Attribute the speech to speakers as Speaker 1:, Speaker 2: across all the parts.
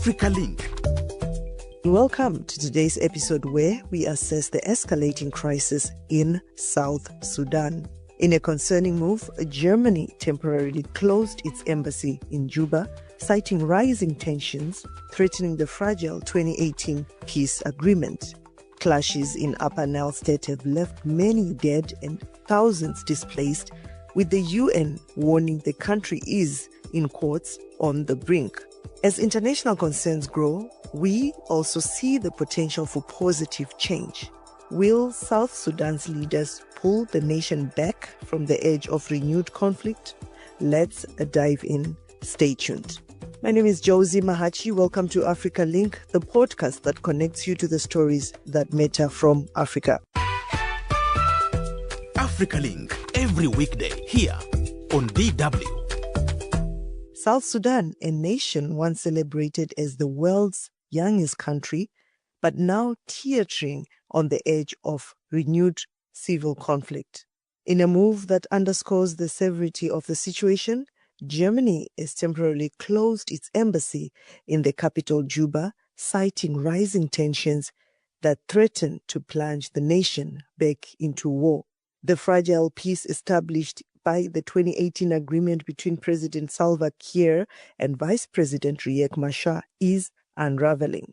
Speaker 1: Africa Link.
Speaker 2: Welcome to today's episode where we assess the escalating crisis in South Sudan. In a concerning move, Germany temporarily closed its embassy in Juba, citing rising tensions threatening the fragile 2018 peace agreement. Clashes in Upper Nile State have left many dead and thousands displaced, with the UN warning the country is, in quotes, on the brink. As international concerns grow, we also see the potential for positive change. Will South Sudan's leaders pull the nation back from the edge of renewed conflict? Let's dive in. Stay tuned. My name is Josie Mahachi. Welcome to Africa Link, the podcast that connects you to the stories that matter from Africa.
Speaker 1: Africa Link, every weekday here on DW.
Speaker 2: South Sudan, a nation once celebrated as the world's youngest country, but now teetering on the edge of renewed civil conflict. In a move that underscores the severity of the situation, Germany has temporarily closed its embassy in the capital Juba, citing rising tensions that threaten to plunge the nation back into war. The fragile peace established by the 2018 agreement between President Salva Kiir and Vice President Riek Machar is unraveling.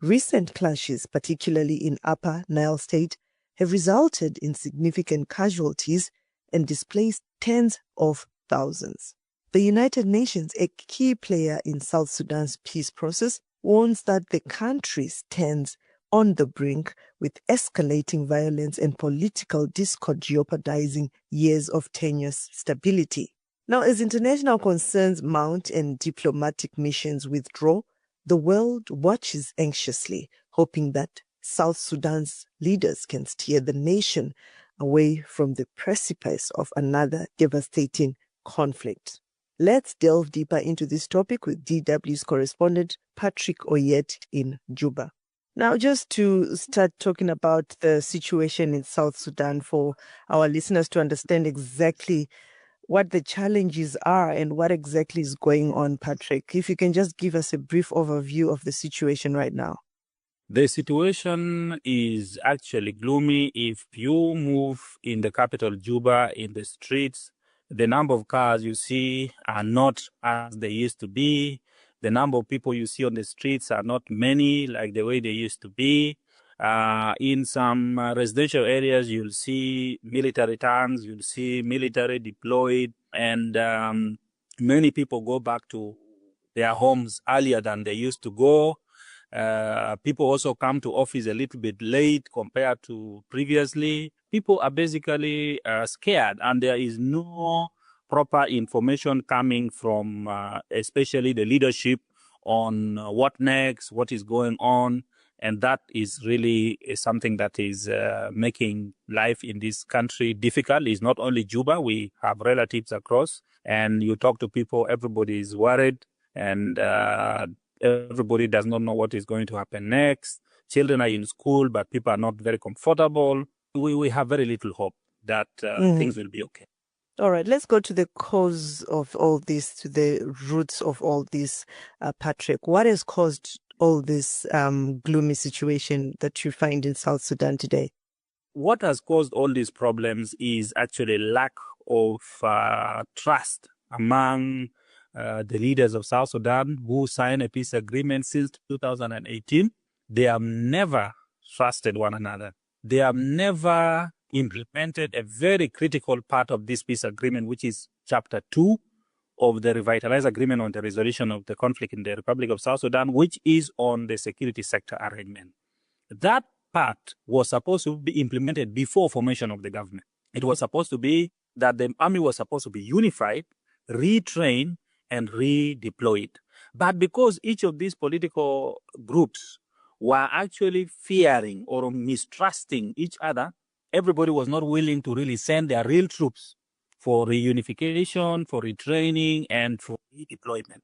Speaker 2: Recent clashes, particularly in Upper Nile State, have resulted in significant casualties and displaced tens of thousands. The United Nations, a key player in South Sudan's peace process, warns that the country stands on the brink, with escalating violence and political discord jeopardizing years of tenuous stability. Now, as international concerns mount and diplomatic missions withdraw, the world watches anxiously, hoping that South Sudan's leaders can steer the nation away from the precipice of another devastating conflict. Let's delve deeper into this topic with DW's correspondent Patrick Oyet in Juba. Now, just to start talking about the situation in South Sudan for our listeners to understand exactly what the challenges are and what exactly is going on, Patrick, if you can just give us a brief overview of the situation right now.
Speaker 3: The situation is actually gloomy. If you move in the capital, Juba, in the streets, the number of cars you see are not as they used to be. The number of people you see on the streets are not many like the way they used to be. In some residential areas, you'll see military tanks, you'll see military deployed, and many people go back to their homes earlier than they used to go. People also come to office a little bit late compared to previously. People are basically scared, and there is no proper information coming from especially the leadership on what next, what is going on. And that is really something that is making life in this country difficult. It's not only Juba. We have relatives across, and you talk to people, everybody is worried, and everybody does not know what is going to happen next. Children are in school, but people are not very comfortable. We have very little hope that things will be okay.
Speaker 2: All right, let's go to the cause of all this, to the roots of all this, Patrick. What has caused all this gloomy situation that you find in South Sudan today?
Speaker 3: What has caused all these problems is actually lack of trust among the leaders of South Sudan who signed a peace agreement since 2018. They have never trusted one another. They have never implemented a very critical part of this peace agreement, which is Chapter 2 of the Revitalized Agreement on the Resolution of the Conflict in the Republic of South Sudan, which is on the security sector arrangement. That part was supposed to be implemented before formation of the government. It was supposed to be that the army was supposed to be unified, retrained, and redeployed. But because each of these political groups were actually fearing or mistrusting each other, everybody was not willing to really send their real troops for reunification, for retraining, and for redeployment.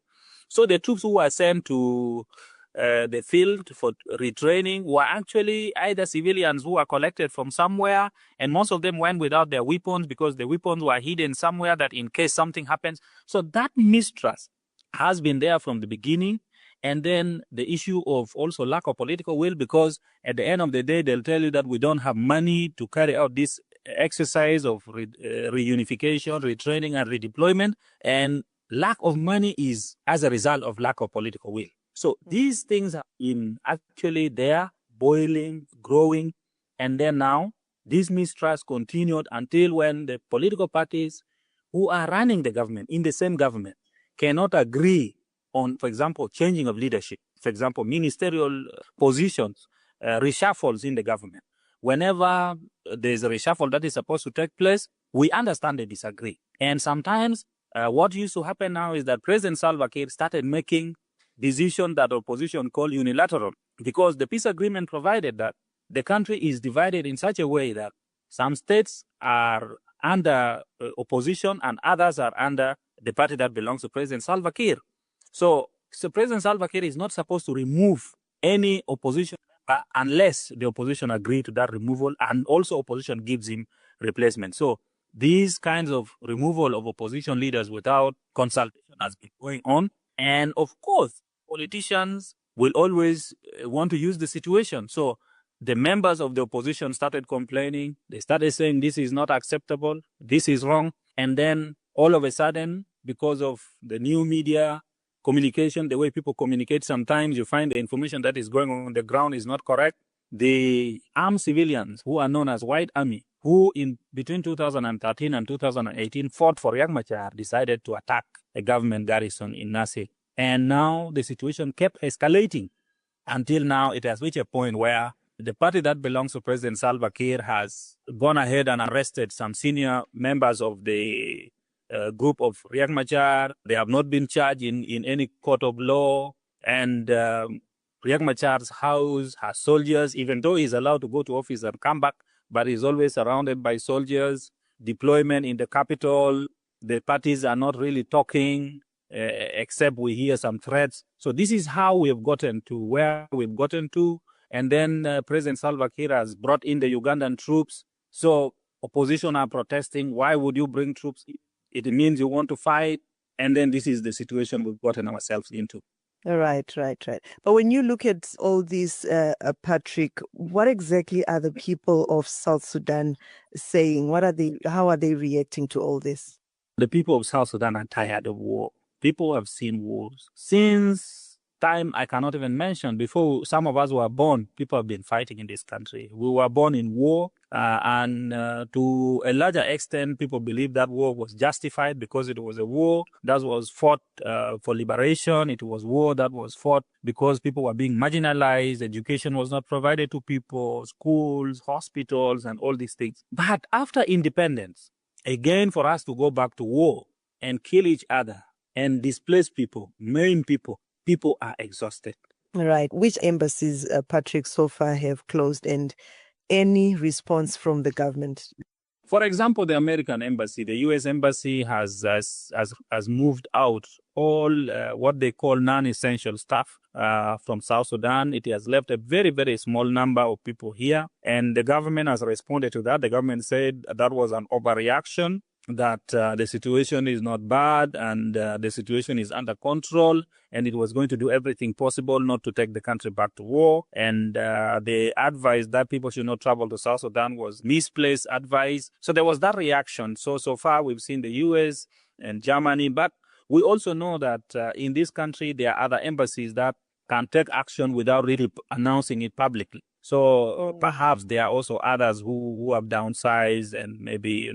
Speaker 3: So the troops who were sent to the field for retraining were actually either civilians who were collected from somewhere, and most of them went without their weapons because the weapons were hidden somewhere that in case something happens. So that mistrust has been there from the beginning, And then the issue of also lack of political will, because at the end of the day, they'll tell you that we don't have money to carry out this exercise of reunification, retraining, and redeployment. And lack of money is as a result of lack of political will. So these things are actually there, boiling, growing, and then now this mistrust continued until when the political parties who are running the government in the same government cannot agree on, for example, changing of leadership, for example, ministerial positions, reshuffles in the government. Whenever there's a reshuffle that is supposed to take place, we understand they disagree. And sometimes what used to happen now is that President Salva Kiir started making decisions that opposition call unilateral, because the peace agreement provided that the country is divided in such a way that some states are under opposition and others are under the party that belongs to President Salva Kiir. So President Salva Kiir is not supposed to remove any opposition unless the opposition agree to that removal, and also opposition gives him replacement. So these kinds of removal of opposition leaders without consultation has been going on. And of course, politicians will always want to use the situation. So the members of the opposition started complaining. They started saying this is not acceptable, this is wrong. And then all of a sudden, because of the new media communication, the way people communicate, sometimes you find the information that is going on the ground is not correct. The armed civilians who are known as White Army, who in between 2013 and 2018 fought for Riek Machar, decided to attack a government garrison in Nasir. And now the situation kept escalating until now it has reached a point where the party that belongs to President Salva Kiir has gone ahead and arrested some senior members of the group of Riek Machar. They have not been charged in any court of law. And Riek Machar's house has soldiers, even though he's allowed to go to office and come back, but he's always surrounded by soldiers. Deployment in the capital, the parties are not really talking, except we hear some threats. So this is how we have gotten to where we've gotten to. And then President Salva Kiir has brought in the Ugandan troops. So opposition are protesting. Why would you bring troops? It means you want to fight. And then this is the situation we've gotten ourselves into.
Speaker 2: Right. But when you look at all these, Patrick, what exactly are the people of South Sudan saying? How are they reacting to all this?
Speaker 3: The people of South Sudan are tired of war. People have seen wars since time I cannot even mention. Before some of us were born, people have been fighting in this country. We were born in war, and to a larger extent, people believe that war was justified because it was a war that was fought for liberation. It was war that was fought because people were being marginalized. Education was not provided to people, schools, hospitals, and all these things. But after independence, again, for us to go back to war and kill each other and displace people, maim people, people are exhausted.
Speaker 2: Right. Which embassies, Patrick, so far have closed, and any response from the government?
Speaker 3: For example, the American embassy, the U.S. embassy has moved out all what they call non-essential staff from South Sudan. It has left a very, very small number of people here. And the government has responded to that. The government said that was an overreaction, that the situation is not bad and the situation is under control, and it was going to do everything possible not to take the country back to war. And the advice that people should not travel to South Sudan was misplaced advice. So there was that reaction. So far we've seen the US and Germany, but we also know that in this country there are other embassies that can take action without really announcing it publicly. So perhaps there are also others who have downsized and maybe,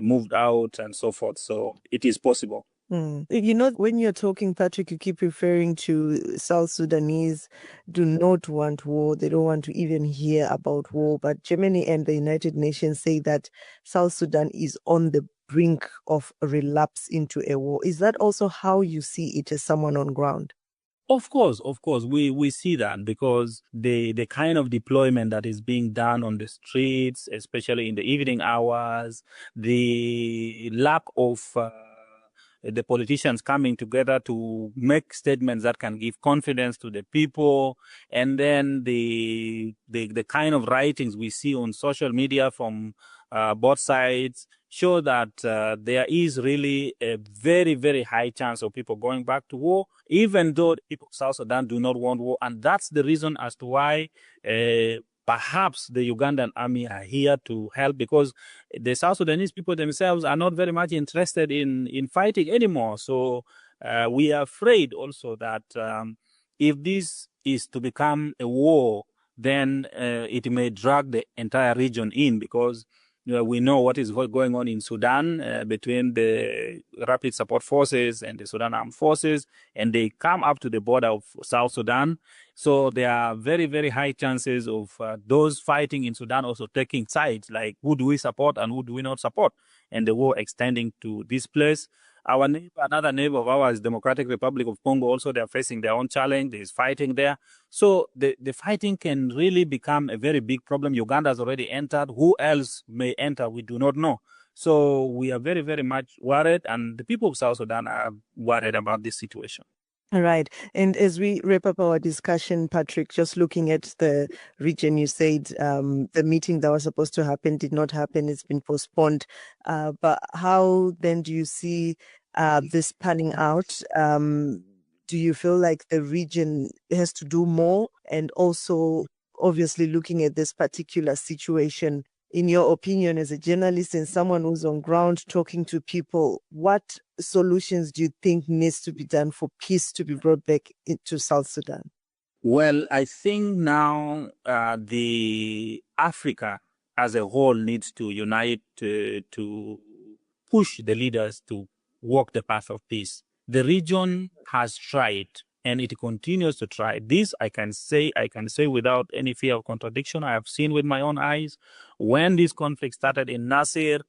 Speaker 3: moved out and so forth. So it is possible.
Speaker 2: When you're talking, Patrick, you keep referring to South Sudanese do not want war. They don't want to even hear about war. But Germany and the United Nations say that South Sudan is on the brink of a relapse into a war. Is that also how you see it as someone on ground?
Speaker 3: Of course, we see that, because the kind of deployment that is being done on the streets, especially in the evening hours, the lack of the politicians coming together to make statements that can give confidence to the people, and then the kind of writings we see on social media from both sides show that there is really a very, very high chance of people going back to war, even though the people of South Sudan do not want war. And that's the reason as to why perhaps the Ugandan army are here to help, because the South Sudanese people themselves are not very much interested in fighting anymore. So we are afraid also that if this is to become a war, then it may drag the entire region in, because we know what is going on in Sudan between the Rapid Support Forces and the Sudan Armed Forces, and they come up to the border of South Sudan. So there are very, very high chances of those fighting in Sudan also taking sides, like who do we support and who do we not support, and the war extending to this place. Our neighbor, another neighbor of ours, Democratic Republic of Congo, also they're facing their own challenge. There's fighting there. So the fighting can really become a very big problem. Uganda has already entered. Who else may enter? We do not know. So we are very, very much worried, and the people of South Sudan are worried about this situation.
Speaker 2: All right. And as we wrap up our discussion, Patrick, just looking at the region, you said the meeting that was supposed to happen did not happen. It's been postponed. But how then do you see this panning out? Do you feel like the region has to do more? And also, obviously, looking at this particular situation, in your opinion, as a journalist and someone who's on ground talking to people, what solutions do you think needs to be done for peace to be brought back into South Sudan?
Speaker 3: Well, I think now the Africa as a whole needs to unite to push the leaders to walk the path of peace. The region has tried, and it continues to try. This I can say without any fear of contradiction. I have seen with my own eyes when this conflict started in Nasir.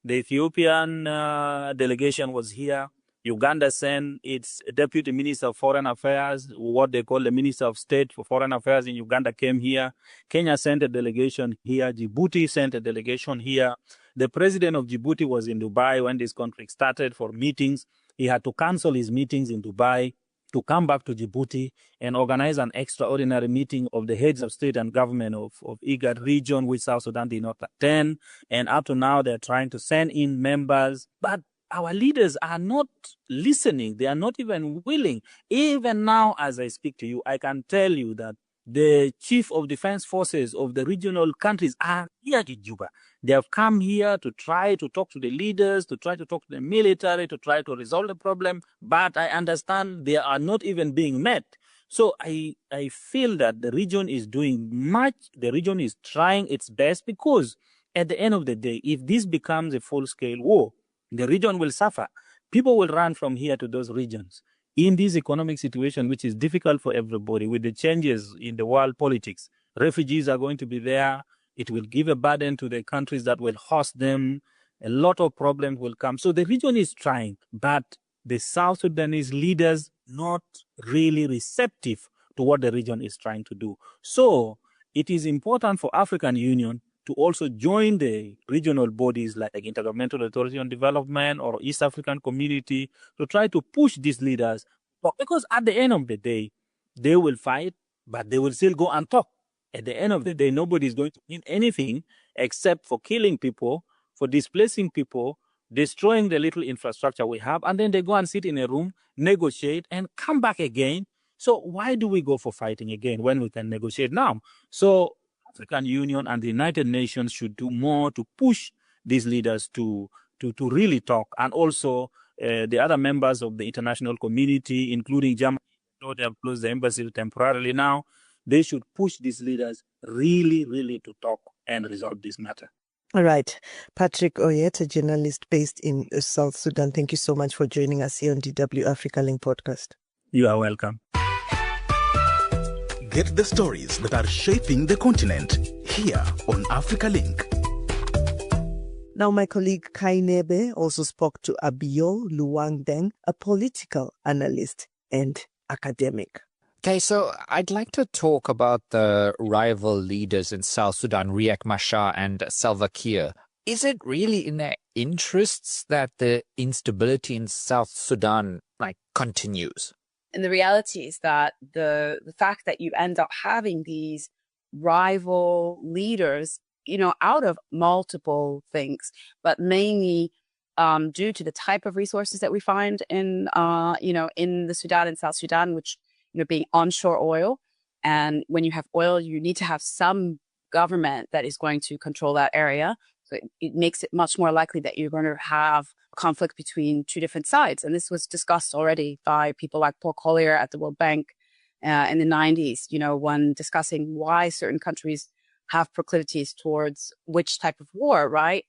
Speaker 3: The Ethiopian delegation was here. Uganda sent its deputy minister of foreign affairs, what they call the minister of state for foreign affairs in Uganda, came here. Kenya sent a delegation here. Djibouti sent a delegation here. The president of Djibouti was in Dubai when this conflict started for meetings. He had to cancel his meetings in Dubai to come back to Djibouti and organize an extraordinary meeting of the heads of state and government of IGAD region, which South Sudan did not attend. And up to now, they're trying to send in members. But our leaders are not listening. They are not even willing. Even now, as I speak to you, I can tell you that the chief of defense forces of the regional countries are here in Juba. They have come here to try to talk to the leaders, to try to talk to the military, to try to resolve the problem. But I understand they are not even being met. So I feel that the region is doing much. The region is trying its best, because at the end of the day, if this becomes a full-scale war, the region will suffer. People will run from here to those regions. In this economic situation, which is difficult for everybody, with the changes in the world politics, refugees are going to be there. It will give a burden to the countries that will host them. A lot of problems will come. So the region is trying, but the South Sudanese leaders not really receptive to what the region is trying to do. So it is important for African Union to also join the regional bodies like Intergovernmental Authority on Development or East African Community to try to push these leaders. Because at the end of the day, they will fight, but they will still go and talk. At the end of the day, nobody is going to win anything except for killing people, for displacing people, destroying the little infrastructure we have, and then they go and sit in a room, negotiate, and come back again. So why do we go for fighting again when we can negotiate now? So African Union and the United Nations should do more to push these leaders to really talk. And also the other members of the international community, including Germany, though they have closed the embassy temporarily now, they should push these leaders really, really to talk and resolve this matter.
Speaker 2: All right. Patrick Oyet, a journalist based in South Sudan. Thank you so much for joining us here on DW Africa Link podcast.
Speaker 3: You are welcome.
Speaker 1: Get the stories that are shaping the continent here on Africa Link.
Speaker 2: Now, my colleague Kai Nebe also spoke to Abio Luangdeng, a political analyst and academic.
Speaker 4: Okay, so I'd like to talk about the rival leaders in South Sudan, Riek Machar and Salva Kiir. Is it really in their interests that the instability in South Sudan continues?
Speaker 5: And the reality is that the fact that you end up having these rival leaders out of multiple things, but mainly due to the type of resources that we find in the Sudan and South Sudan, which, being onshore oil. And when you have oil, you need to have some government that is going to control that area. So it makes it much more likely that you're going to have conflict between two different sides. And this was discussed already by people like Paul Collier at the World Bank in the 90s, when discussing why certain countries have proclivities towards which type of war, right?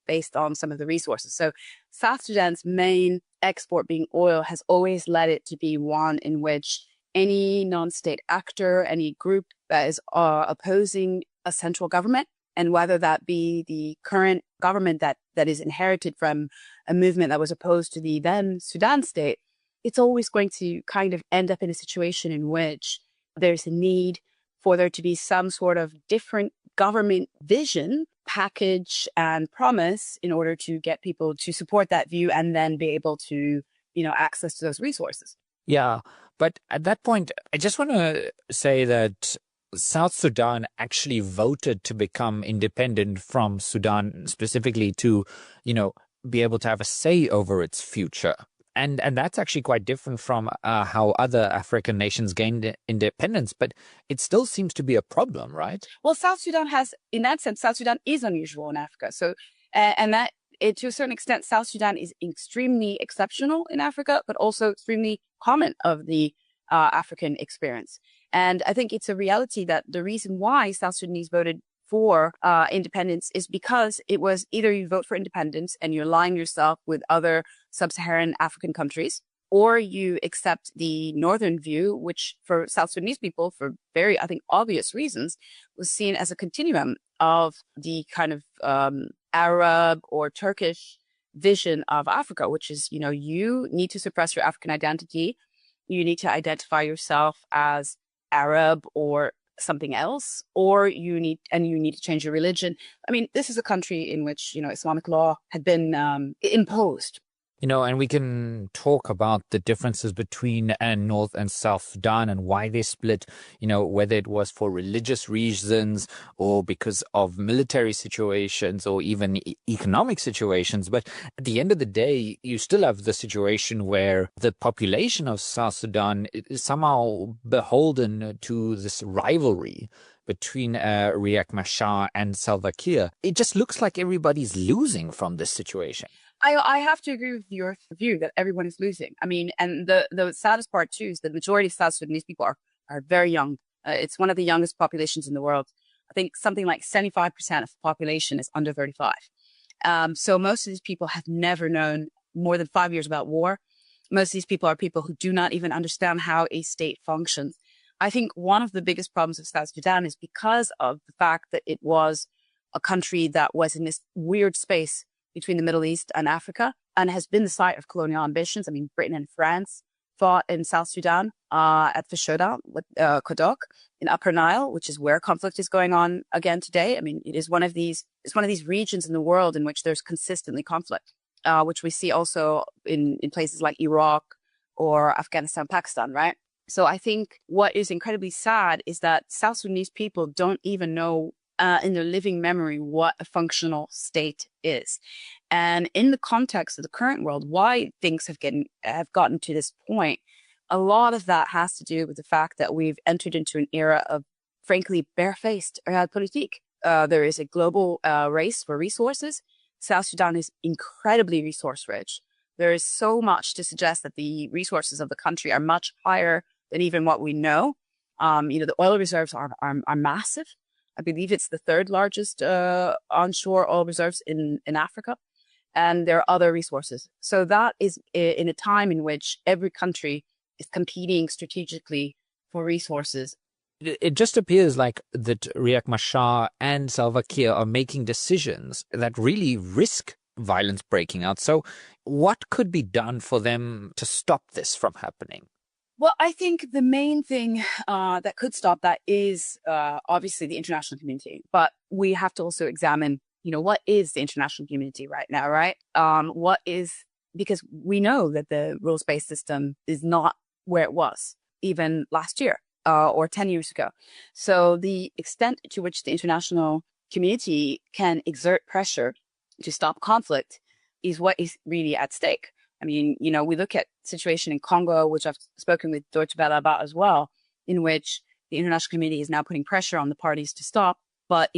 Speaker 5: Based on some of the resources. So South Sudan's main export being oil has always led it to be one in which any non-state actor, any group that is opposing a central government, and whether that be the current government that is inherited from a movement that was opposed to the then Sudan state, it's always going to kind of end up in a situation in which there's a need for there to be some sort of different government vision, package, and promise in order to get people to support that view and then be able to, access to those resources.
Speaker 4: Yeah, but at that point, I just want to say that South Sudan actually voted to become independent from Sudan, specifically to, be able to have a say over its future. And that's actually quite different from how other African nations gained independence, but it still seems to be a problem, right?
Speaker 5: Well, South Sudan in that sense, South Sudan is unusual in Africa. So, and that to a certain extent, South Sudan is extremely exceptional in Africa, but also extremely common of the African experience. And I think it's a reality that the reason why South Sudanese voted for independence is because it was either you vote for independence and you align yourself with other sub-Saharan African countries, or you accept the northern view, which for South Sudanese people, for very, I think, obvious reasons, was seen as a continuum of the kind of Arab or Turkish vision of Africa, which is, you need to suppress your African identity. You need to identify yourself as Arab or something else, or you need to change your religion. I mean, this is a country in which, Islamic law had been imposed.
Speaker 4: And we can talk about the differences between North and South Sudan and why they split, whether it was for religious reasons or because of military situations or even economic situations. But at the end of the day, you still have the situation where the population of South Sudan is somehow beholden to this rivalry between Riek Machar and Salva Kiir. It just looks like everybody's losing from this situation.
Speaker 5: I have to agree with your view that everyone is losing. I mean, and the saddest part too is the majority of South Sudanese people are very young. It's one of the youngest populations in the world. I think something like 75% of the population is under 35. So most of these people have never known more than 5 years about war. Most of these people are people who do not even understand how a state functions. I think one of the biggest problems of South Sudan is because of the fact that it was a country that was in this weird space between the Middle East and Africa, and has been the site of colonial ambitions. I mean, Britain and France fought in South Sudan at Fashoda with Kodok in Upper Nile, which is where conflict is going on again today. I mean, it's one of these regions in the world in which there's consistently conflict, which we see also in places like Iraq or Afghanistan, Pakistan, right? So I think what is incredibly sad is that South Sudanese people don't even know in their living memory what a functional state is. And in the context of the current world, why things have gotten to this point, a lot of that has to do with the fact that we've entered into an era of, frankly, barefaced realpolitik. There is a global race for resources. South Sudan is incredibly resource rich. There is so much to suggest that the resources of the country are much higher than even what we know. The oil reserves are massive. I believe it's the third largest onshore oil reserves in Africa. And there are other resources. So that is in a time in which every country is competing strategically for resources.
Speaker 4: It just appears like that Riek Machar and Salva Kiir are making decisions that really risk violence breaking out. So what could be done for them to stop this from happening?
Speaker 5: Well, I think the main thing that could stop that is obviously the international community. But we have to also examine, what is the international community right now, right? Because we know that the rules-based system is not where it was even last year or 10 years ago. So the extent to which the international community can exert pressure to stop conflict is what is really at stake. I mean, we look at the situation in Congo, which I've spoken with Deutsche Welle about as well, in which the international community is now putting pressure on the parties to stop, but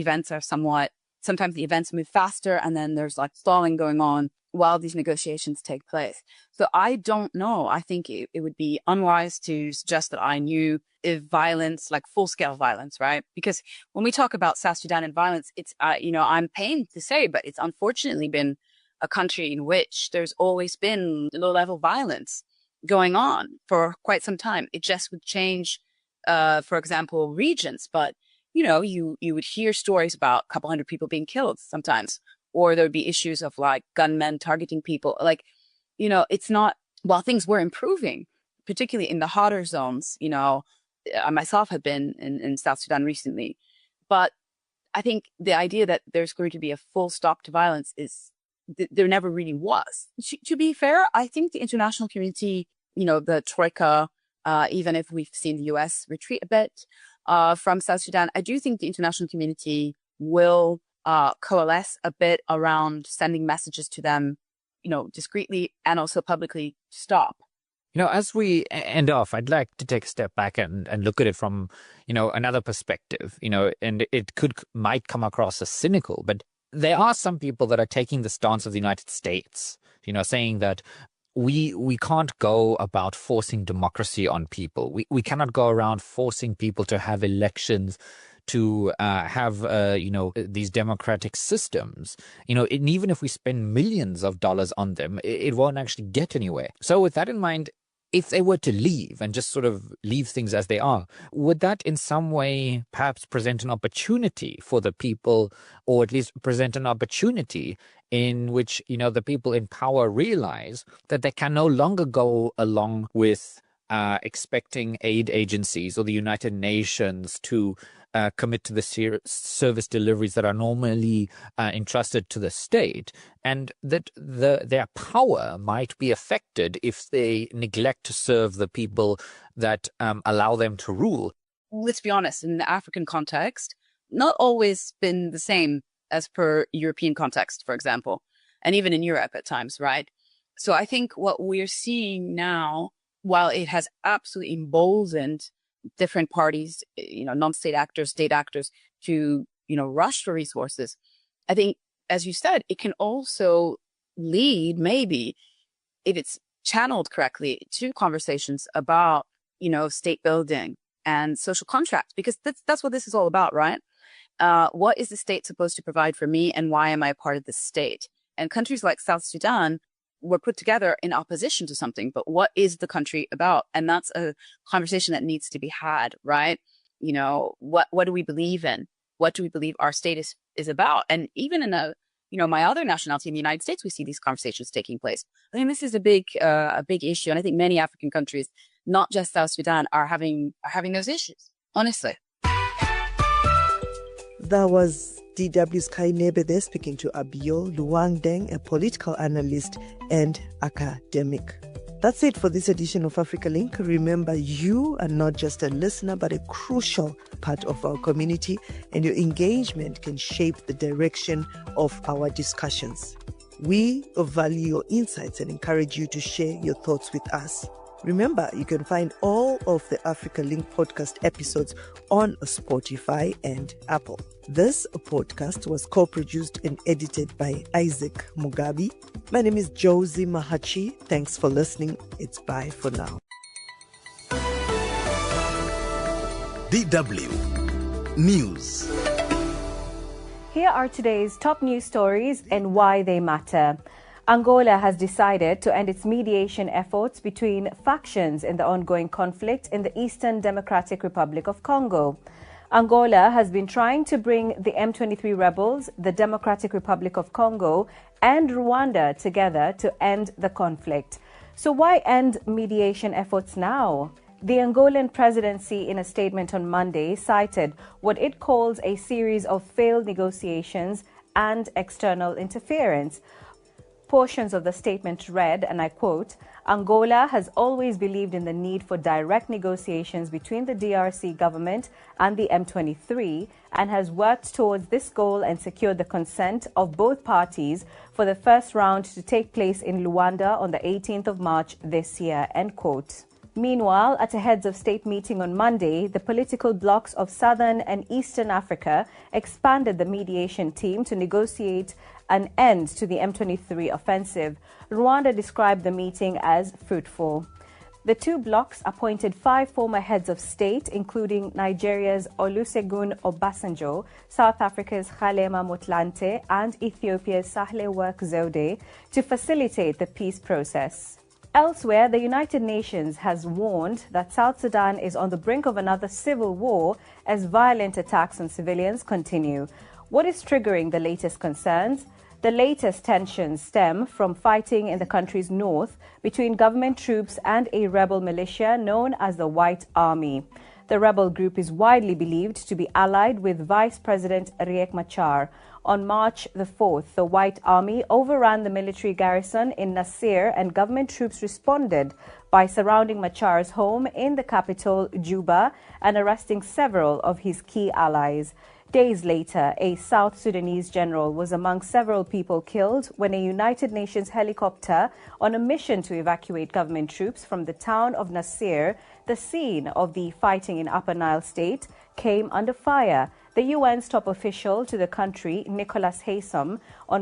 Speaker 5: sometimes the events move faster and then there's like stalling going on while these negotiations take place. So I don't know. I think it would be unwise to suggest that I knew if violence, like full-scale violence, right? Because when we talk about South Sudan and violence, it's, I'm pained to say, but it's unfortunately been a country in which there's always been low-level violence going on for quite some time. It just would change, for example, regions. But, you would hear stories about a couple hundred people being killed sometimes, or there would be issues of like gunmen targeting people. Like, it's not, while things were improving, particularly in the hotter zones, I myself have been in South Sudan recently. But I think the idea that there's going to be a full stop to violence there never really was. To be fair, I think the international community, the Troika, even if we've seen the US retreat a bit from South Sudan, I do think the international community will coalesce a bit around sending messages to them, discreetly and also publicly to stop.
Speaker 4: As we end off, I'd like to take a step back and look at it from, another perspective, and it might come across as cynical, but there are some people that are taking the stance of the United States, saying that we can't go about forcing democracy on people. We cannot go around forcing people to have elections, to have, these democratic systems, and even if we spend millions of dollars on them, it won't actually get anywhere. So with that in mind, if they were to leave and just sort of leave things as they are, would that in some way perhaps present an opportunity for the people, or at least present an opportunity in which, the people in power realize that they can no longer go along with expecting aid agencies or the United Nations to commit to the service deliveries that are normally entrusted to the state, and that their power might be affected if they neglect to serve the people that allow them to rule?
Speaker 5: Let's be honest, in the African context, not always been the same as per European context, for example, and even in Europe at times, right? So I think what we're seeing now, while it has absolutely emboldened different parties, non-state actors, state actors to, rush for resources, I think, as you said, it can also lead, maybe, if it's channeled correctly, to conversations about, state building and social contracts, because that's what this is all about, right? What is the state supposed to provide for me, and why am I a part of the state? And countries like South Sudan were put together in opposition to something, but what is the country about? And that's a conversation that needs to be had, right? What do we believe in? What do we believe our state is about? And even in my other nationality in the United States, we see these conversations taking place. I think this is a big issue. And I think many African countries, not just South Sudan, are having those issues, honestly.
Speaker 2: That was DW's Kai Nebe there speaking to Abio Luangdeng, a political analyst and academic. That's it for this edition of Africa Link. Remember, you are not just a listener, but a crucial part of our community, and your engagement can shape the direction of our discussions. We value your insights and encourage you to share your thoughts with us. Remember, you can find all of the Africa Link podcast episodes on Spotify and Apple. This podcast was co-produced and edited by Isaac Mugabi. My name is Josie Mahachi. Thanks for listening. It's bye for now.
Speaker 1: DW News.
Speaker 6: Here are today's top news stories and why they matter. Angola has decided to end its mediation efforts between factions in the ongoing conflict in the Eastern Democratic Republic of Congo. Angola has been trying to bring the M23 rebels, the Democratic Republic of Congo, and Rwanda together to end the conflict. So why end mediation efforts now? The Angolan presidency, in a statement on Monday, cited what it calls a series of failed negotiations and external interference. Portions of the statement read, and I quote, Angola has always believed in the need for direct negotiations between the DRC government and the M23 and has worked towards this goal and secured the consent of both parties for the first round to take place in Luanda on the 18th of March this year, end quote. Meanwhile, at a heads of state meeting on Monday, the political blocs of Southern and Eastern Africa expanded the mediation team to negotiate an end to the M23 offensive. Rwanda described the meeting as fruitful. The two blocs appointed 5 former heads of state, including Nigeria's Olusegun Obasanjo, South Africa's Kgalema Motlanthe, and Ethiopia's Sahle-Work Zewde, to facilitate the peace process. Elsewhere, the United Nations has warned that South Sudan is on the brink of another civil war as violent attacks on civilians continue. What is triggering the latest concerns? The latest tensions stem from fighting in the country's north between government troops and a rebel militia known as the White Army. The rebel group is widely believed to be allied with Vice President Riek Machar. On March the 4th, the White Army overran the military garrison in Nasir and government troops responded by surrounding Machar's home in the capital, Juba, and arresting several of his key allies. Days later, a South Sudanese general was among several people killed when a United Nations helicopter on a mission to evacuate government troops from the town of Nasir, the scene of the fighting in Upper Nile State, came under fire. The UN's top official to the country, Nicholas Haysom, on